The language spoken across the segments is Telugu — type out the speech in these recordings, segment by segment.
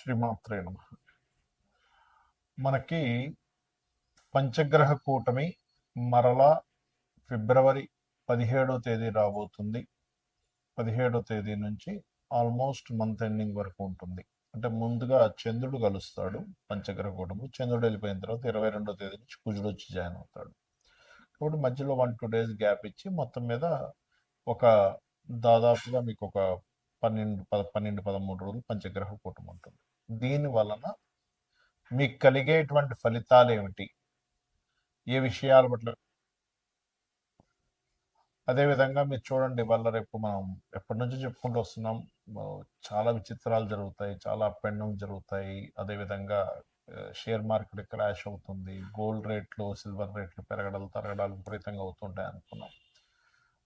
శ్రీమాత్రే నమః. మనకి పంచగ్రహ కూటమి మరలా ఫిబ్రవరి 17వ తేదీ రాబోతుంది. 17వ తేదీ నుంచి ఆల్మోస్ట్ మంత్ ఎండింగ్ వరకు ఉంటుంది. అంటే ముందుగా చంద్రుడు కలుస్తాడు పంచగ్రహ కూటమి. చంద్రుడు వెళ్ళిపోయిన తర్వాత 22వ తేదీ నుంచి కుజుడు వచ్చి జాయిన్ అవుతాడు. కాబట్టి మధ్యలో 1-2 డేస్ గ్యాప్ ఇచ్చి మొత్తం మీద ఒక దాదాపుగా మీకు ఒక 12-13 రోజులు పంచగ్రహ కూటమి ఉంటుంది. దీని వలన మీకు కలిగేటువంటి ఫలితాలు ఏమిటి, ఏ విషయాల పట్ల, అదేవిధంగా మీరు చూడండి, వల్ల రేపు మనం ఎప్పటి నుంచో చెప్పుకుంటూ వస్తున్నాం. ఆ, చాలా విచిత్రాలు జరుగుతాయి, చాలా అప్ అండ్ డౌన్ జరుగుతాయి. అదేవిధంగా షేర్ మార్కెట్ క్రాష్ అవుతుంది, గోల్డ్ రేట్లు సిల్వర్ రేట్లు పెరగడాలు తరగడాలు విపరీతంగా అవుతుంటాయి అనుకున్నాం.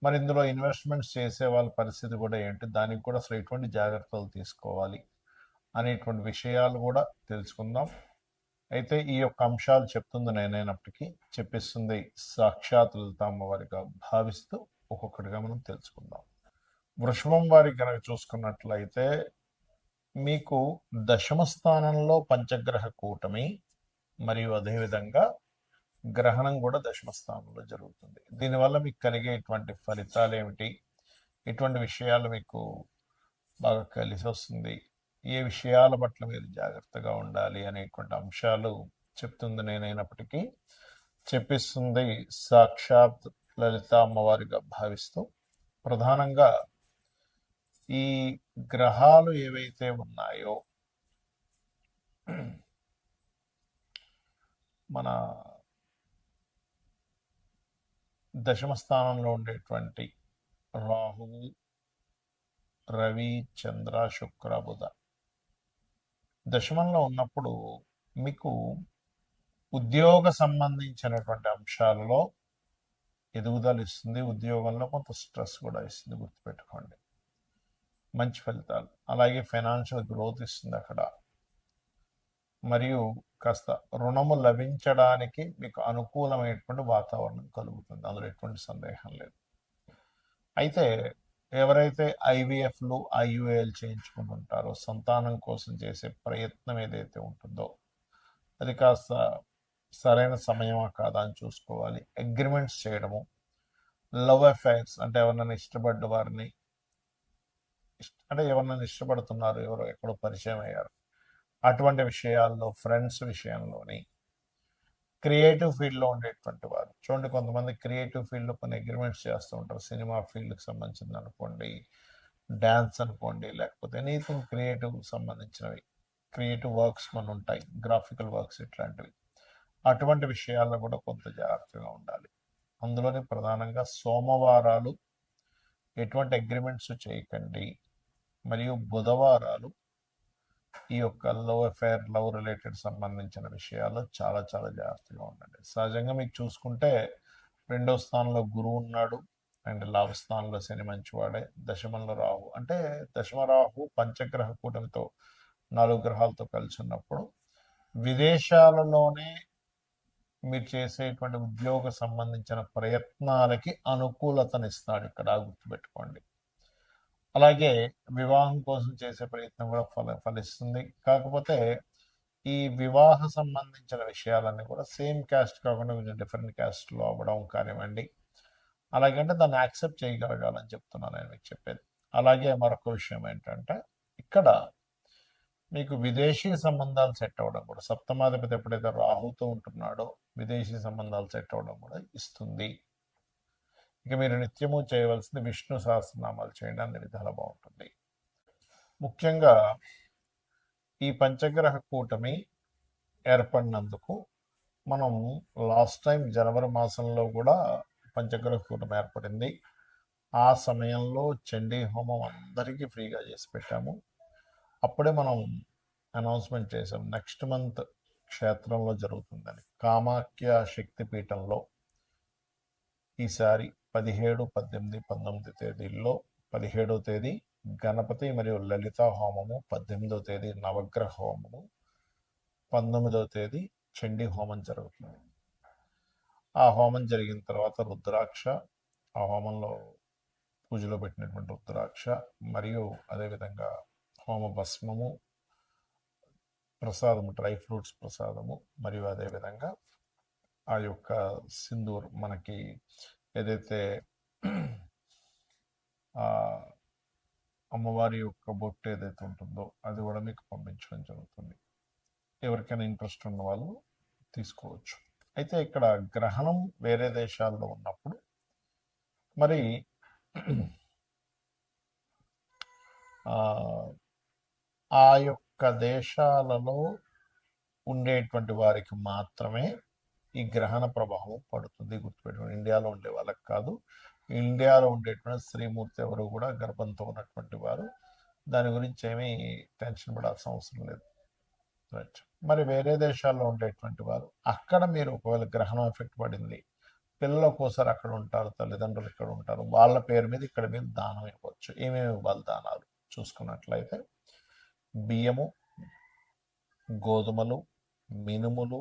మరి ఇందులో ఇన్వెస్ట్మెంట్స్ చేసే వాళ్ళ పరిస్థితి కూడా ఏంటి, దానికి కూడా అసలు ఎటువంటి జాగ్రత్తలు తీసుకోవాలి అనేటువంటి విషయాలు కూడా తెలుసుకుందాం. అయితే ఈ యొక్క అంశాలు చెప్తుంది నేనైనప్పటికీ చెప్పిస్తుంది సాక్షాత్ లలితామ్మ వారిగా భావిస్తూ ఒక్కొక్కటిగా మనం తెలుసుకుందాం. వృషభం వారికి కనుక చూసుకున్నట్లయితే మీకు దశమ స్థానంలో పంచగ్రహ కూటమి మరియు అదేవిధంగా గ్రహణం కూడా దశమ స్థానంలో జరుగుతుంది. దీనివల్ల మీకు కలిగేటువంటి ఫలితాలు ఏమిటి, ఎటువంటి విషయాలు మీకు బాగా కలిసి వస్తుంది, ఏ విషయాల పట్ల మీరు జాగ్రత్తగా ఉండాలి అనేటువంటి అంశాలు చెప్తుంది నేనైనప్పటికీ చెప్పిస్తుంది సాక్షాత్ లలిత అమ్మవారిగా భావిస్తూ ప్రధానంగా ఈ గ్రహాలు ఏవైతే ఉన్నాయో మన దశమ స్థానంలో ఉండేటువంటి రాహువు, రవి, చంద్ర, శుక్ర, బుధ దశమంలో ఉన్నప్పుడు మీకు ఉద్యోగ సంబంధించినటువంటి అంశాలలో ఎదుగుదల ఇస్తుంది, ఉద్యోగంలో కొంత స్ట్రెస్ కూడా ఇస్తుంది, గుర్తుపెట్టుకోండి. మంచి ఫలితాలు, అలాగే ఫైనాన్షియల్ గ్రోత్ ఇస్తుంది అక్కడ. మరియు కాస్త రుణము లభించడానికి మీకు అనుకూలమైనటువంటి వాతావరణం కలుగుతుంది, అందులో ఎటువంటి సందేహం లేదు. అయితే ఎవరైతే ఐవీఎఫ్లు ఐయుఏలు చేయించుకుంటుంటారో సంతానం కోసం చేసే ప్రయత్నం ఏదైతే ఉంటుందో అది కాస్త సరైన సమయమా కాదా అని చూసుకోవాలి. అగ్రిమెంట్స్ చేయడము, లవ్ అఫైర్స్ అంటే ఎవరినైనా ఇష్టపడ్డ వారిని అంటే ఎవరినైనా ఇష్టపడుతున్నారు, ఎవరో ఎక్కడో పరిచయం అయ్యారు, అటువంటి విషయాల్లో ఫ్రెండ్స్ విషయంలోని క్రియేటివ్ ఫీల్డ్లో ఉండేటువంటి వారు చూడండి, కొంతమంది క్రియేటివ్ ఫీల్డ్లో కొన్ని అగ్రిమెంట్స్ చేస్తూ ఉంటారు. సినిమా ఫీల్డ్కి సంబంధించింది అనుకోండి, డ్యాన్స్ అనుకోండి, లేకపోతే ఎనీథింగ్ క్రియేటివ్ సంబంధించినవి, క్రియేటివ్ వర్క్స్ మన ఉంటాయి, గ్రాఫికల్ వర్క్స్ ఇట్లాంటివి. అటువంటి విషయాల్లో కూడా కొంత జాగ్రత్తగా ఉండాలి. అందులోనే ప్రధానంగా సోమవారాలు ఎటువంటి అగ్రిమెంట్స్ చేయకండి, మరియు బుధవారాలు ఈ యొక్క లవ్ అఫైర్, లవ్ రిలేటెడ్ సంబంధించిన విషయాల్లో చాలా చాలా జాగ్రత్తగా ఉండండి. సహజంగా మీకు చూసుకుంటే 2వ స్థానంలో గురువు ఉన్నాడు, అండ్ లాభస్థానంలో శని మంచివాడే, దశమంలో రాహు అంటే దశమ రాహు పంచగ్రహ కూటమితో 4 గ్రహాలతో కలిసి ఉన్నప్పుడు విదేశాలలోనే మీరు చేసేటువంటి ఉద్యోగ సంబంధించిన ప్రయత్నాలకి అనుకూలతనిస్తాడు ఇక్కడ, గుర్తుపెట్టుకోండి. అలాగే వివాహం కోసం చేసే ప్రయత్నం కూడా ఫలిస్తుంది. కాకపోతే ఈ వివాహ సంబంధించిన విషయాలన్నీ కూడా సేమ్ క్యాస్ట్ కాకుండా కొంచెం డిఫరెంట్ క్యాస్ట్లో అవ్వడం కానివ్వండి, అలాగంటే దాన్ని యాక్సెప్ట్ చేయగలగాలని చెప్తున్నాను నేను మీకు చెప్పేది. అలాగే మరొక విషయం ఏంటంటే ఇక్కడ మీకు విదేశీ సంబంధాలు సెట్ అవ్వడం కూడా, సప్తమాధిపతి ఎప్పుడైతే రాహుతో ఉంటున్నాడో విదేశీ సంబంధాలు సెట్ అవ్వడం కూడా ఇస్తుంది. ఇక మీరు నిత్యము చేయవలసింది విష్ణు సహస్రనామాలు చేయండి, అన్ని విధాలు బాగుంటుంది. ముఖ్యంగా ఈ పంచగ్రహ కూటమి ఏర్పడినందుకు మనం లాస్ట్ టైం జనవరి మాసంలో కూడా పంచగ్రహ కూటమి ఏర్పడింది. ఆ సమయంలో చండీ హోమం అందరికీ ఫ్రీగా చేసి పెట్టాము. అప్పుడే మనం అనౌన్స్మెంట్ చేసాం నెక్స్ట్ మంత్ క్షేత్రంలో జరుగుతుందని. కామాఖ్య శక్తిపీఠంలో ఈసారి 17, 18, 19 తేదీల్లో 17వ తేదీ గణపతి మరియు లలిత హోమము, 18వ తేదీ నవగ్రహ హోమము, 19వ తేదీ చండీ హోమం జరుగుతుంది. ఆ హోమం జరిగిన తర్వాత రుద్రాక్ష, ఆ హోమంలో పూజలో పెట్టినటువంటి రుద్రాక్ష మరియు అదేవిధంగా హోమ భస్మము, ప్రసాదము, డ్రై ఫ్రూట్స్ ప్రసాదము, మరియు అదేవిధంగా ఆ యొక్క సింధూర్ మనకి ఏదైతే ఆ అమ్మవారి యొక్క బొట్టు ఏదైతే ఉంటుందో అది కూడా మీకు పంపించడం జరుగుతుంది. ఎవరికైనా ఇంట్రెస్ట్ ఉన్న వాళ్ళు తీసుకోవచ్చు. అయితే ఇక్కడ గ్రహణం వేరే దేశాల్లో ఉన్నప్పుడు మరి ఆ యొక్క దేశాలలో ఉండేటువంటి వారికి మాత్రమే ఈ గ్రహణ ప్రభావం పడుతుంది. గుర్తుపెట్టుకోండి, ఇండియాలో ఉండే వాళ్ళకి కాదు. ఇండియాలో ఉండేటువంటి శ్రీమూర్తి ఎవరు కూడా గర్భంతో ఉన్నటువంటి వారు దాని గురించి ఏమీ టెన్షన్ పడాల్సిన అవసరం లేదు. రైట్. మరి వేరే దేశాల్లో ఉండేటువంటి వారు అక్కడ మీరు ఒకవేళ గ్రహణం ఎఫెక్ట్ పడింది, పిల్లలు ఒక్కోసారి అక్కడ ఉంటారు, తల్లిదండ్రులు ఇక్కడ ఉంటారు, వాళ్ళ పేరు మీద ఇక్కడ మీరు దానం ఇవ్వచ్చు. ఏమేమి ఇవ్వాలి దానాలు చూసుకున్నట్లయితే బియ్యము, గోధుమలు, మినుములు,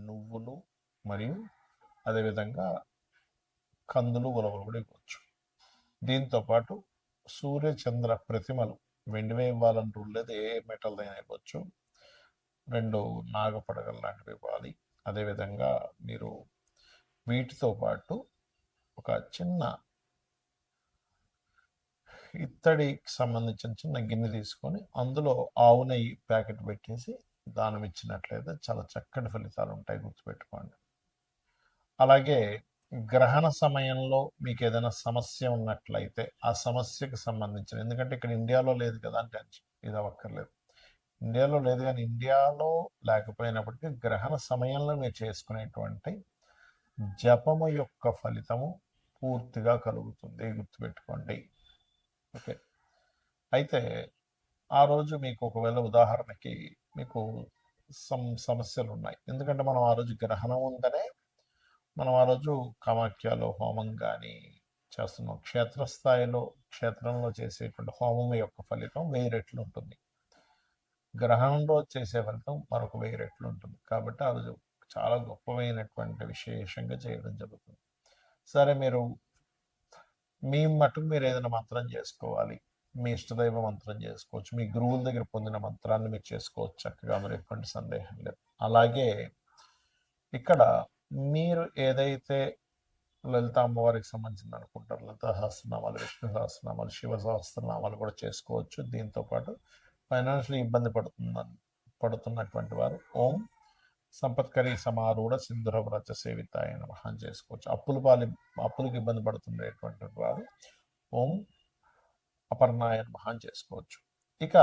నువ్వులు, మరియు అదేవిధంగా కందులు, ఉలవలు కూడా ఇవ్వచ్చు. దీంతోపాటు సూర్య చంద్ర ప్రతిమలు వెండివే ఇవ్వాలని రూల్ లేదు, ఏ మెటల్ అయినా ఇవ్వచ్చు. 2 నాగపడగలు లాంటివి ఇవ్వాలి. అదేవిధంగా మీరు వీటితో పాటు ఒక చిన్న ఇత్తడికి సంబంధించిన చిన్న గిన్నె తీసుకొని అందులో ఆవు నెయ్యి ప్యాకెట్ పెట్టేసి దానం ఇచ్చినట్లయితే చాలా చక్కటి ఫలితాలు ఉంటాయి. గుర్తుపెట్టుకోండి. అలాగే గ్రహణ సమయంలో మీకు ఏదైనా సమస్య ఉన్నట్లయితే ఆ సమస్యకు సంబంధించిన, ఎందుకంటే ఇక్కడ ఇండియాలో లేదు కదా అని టెన్షన్ ఇది అవ్వక్కర్లేదు. ఇండియాలో లేదు, కానీ ఇండియాలో లేకపోయినప్పటికీ గ్రహణ సమయంలో మీరు చేసుకునేటువంటి జపము యొక్క ఫలితము పూర్తిగా కలుగుతుంది. గుర్తుపెట్టుకోండి. ఓకే. అయితే ఆ రోజు మీకు ఒకవేళ ఉదాహరణకి మీకు సమస్యలు ఉన్నాయి, ఎందుకంటే మనం ఆ రోజు గ్రహణం ఉందనే మనం ఆ రోజు కామాఖ్యలో హోమం కానీ చేస్తున్నాం. క్షేత్రస్థాయిలో క్షేత్రంలో చేసేటువంటి హోమం యొక్క ఫలితం 1000 రెట్లు ఉంటుంది. గ్రహణంలో చేసే ఫలితం మరొక 1000 రెట్లు ఉంటుంది. కాబట్టి ఆ రోజు చాలా గొప్పమైనటువంటి విశేషంగా చేయడం జరుగుతుంది. సరే, మీరు మీ మటుకు మీరు ఏదైనా మంత్రం చేసుకోవాలి, మీ ఇష్టదైవ మంత్రం చేసుకోవచ్చు, మీ గురువుల దగ్గర పొందిన మంత్రాన్ని మీరు చేసుకోవచ్చు చక్కగా, మరి ఎటువంటి సందేహం లేదు. అలాగే ఇక్కడ మీరు ఏదైతే లలిత అమ్మవారికి సంబంధించింది అనుకుంటారు, లలిత సహస్రనామాలు, విష్ణు సహస్రనామాలు, శివ సహస్రనామాలు కూడా చేసుకోవచ్చు. దీంతోపాటు ఫైనాన్షియల్ ఇబ్బంది పడుతున్నటువంటి వారు ఓం సంపత్కరి సమారూఢ సింధుర వ్రత సేవితాయ నమః చేసుకోవచ్చు. అప్పులకు ఇబ్బంది పడుతుండేటువంటి వారు ఓం అపర్ణాయ నమః చేసుకోవచ్చు. ఇక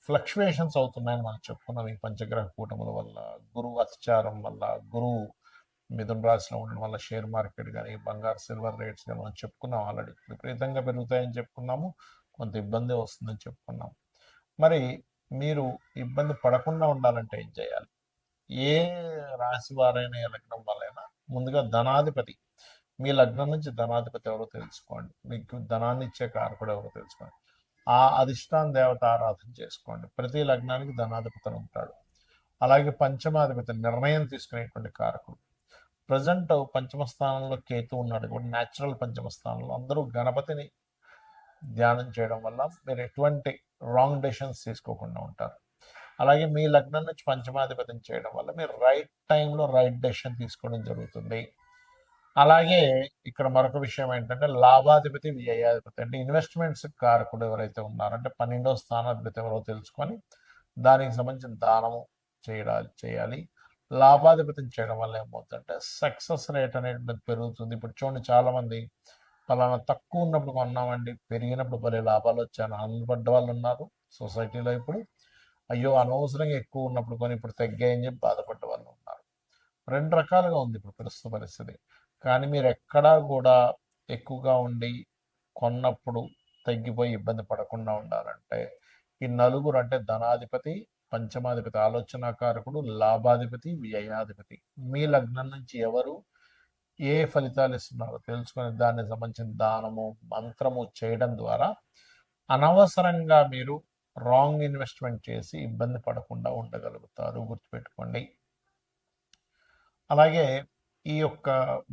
ఫ్లక్చువేషన్స్ అవుతున్నాయని మనం చెప్పుకున్నాం ఈ పంచగ్రహ కూటముల వల్ల, గురువు అతిచారం వల్ల, గురువు మిథున రాశిలో ఉండడం వల్ల షేర్ మార్కెట్ కానీ బంగారు సిల్వర్ రేట్స్ కానీ మనం చెప్పుకున్నాం ఆల్రెడీ. విపరీతంగా పెరుగుతాయని చెప్పుకున్నాము, కొంత ఇబ్బంది వస్తుందని చెప్పుకున్నాం. మరి మీరు ఇబ్బంది పడకుండా ఉండాలంటే ఏం చేయాలి? ఏ రాశి వారైనా, ఏ లగ్నం వాళ్ళైనా ముందుగా ధనాధిపతి, మీ లగ్నం నుంచి ధనాధిపతి ఎవరో తెలుసుకోండి, మీకు ధనాన్ని ఇచ్చే కారకుడు ఎవరో తెలుసుకోండి, ఆ అధిష్టాన దేవత ఆరాధన చేసుకోండి. ప్రతి లగ్నానికి ధనాధిపతి ఉంటాడు. అలాగే పంచమాధిపతి నిర్ణయం తీసుకునేటువంటి కారకుడు. ప్రజెంట్ పంచమ స్థానంలో కేతు ఉన్నాడు కూడా, న్యాచురల్ పంచమ స్థానంలో. అందరూ గణపతిని ధ్యానం చేయడం వల్ల మీరు ఎటువంటి రాంగ్ డెసిషన్స్ తీసుకోకుండా ఉంటారు. అలాగే మీ లగ్నం నుంచి పంచమాధిపతిని చేయడం వల్ల మీరు రైట్ టైంలో రైట్ డెసిషన్ తీసుకోవడం జరుగుతుంది. అలాగే ఇక్కడ మరొక విషయం ఏంటంటే లాభాధిపతి, వ్యయాధిపతి, అంటే ఇన్వెస్ట్మెంట్స్ కారకుడు ఎవరైతే ఉన్నారో, అంటే 12వ స్థానాధిపతి ఎవరో తెలుసుకొని దానికి సంబంధించిన దానము చేయాలి. లాభాధిపతిని చేయడం వల్ల ఏమవుతుందంటే సక్సెస్ రేట్ అనేది పెరుగుతుంది. ఇప్పుడు చూడండి, చాలా మంది పలానా తక్కువ ఉన్నప్పుడు కొన్నామండి, పెరిగినప్పుడు భలే లాభాలు వచ్చాను ఆనందపడ్డ వాళ్ళు ఉన్నారు సొసైటీలో. ఇప్పుడు అయ్యో అనవసరంగా ఎక్కువ ఉన్నప్పుడు కొని ఇప్పుడు తగ్గాయని చెప్పి బాధపడ్డ వాళ్ళు ఉన్నారు. 2 రకాలుగా ఉంది ఇప్పుడు ప్రస్తుత పరిస్థితి. కానీ మీరు ఎక్కడా కూడా ఎక్కువగా ఉండి కొన్నప్పుడు తగ్గిపోయి ఇబ్బంది పడకుండా ఉండాలంటే ఈ నలుగురు, అంటే ధనాధిపతి, పంచమాధిపతి ఆలోచనాకారకుడు, లాభాధిపతి, వ్యయాధిపతి, మీ లగ్నం నుంచి ఎవరు ఏ ఫలితాలు ఇస్తున్నారో తెలుసుకొని దానికి సంబంధించిన దానము, మంత్రము చేయడం ద్వారా అనవసరంగా మీరు రాంగ్ ఇన్వెస్ట్మెంట్ చేసి ఇబ్బంది పడకుండా ఉండగలుగుతారు. గుర్తుపెట్టుకోండి. అలాగే ఈ యొక్క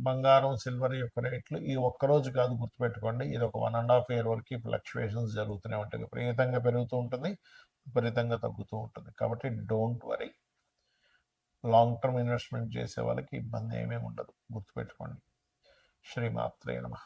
బంగారం, సిల్వర్ యొక్క రేట్లు ఈ ఒక్కరోజు కాదు, గుర్తుపెట్టుకోండి. ఇది ఒక 1.5 year వరకు ఫ్లక్చువేషన్స్ జరుగుతూనే ఉంటాయి, విపరీతంగా పెరుగుతూ ఉంటుంది. విపరీతంగా తగ్గుతూ ఉంటుంది. కాబట్టి don't worry. Long term investment చేసే వాళ్ళకి ఇబ్బంది ఏమీ ఉండదు, గుర్తుపెట్టుకోండి. శ్రీమాత్రే నమః.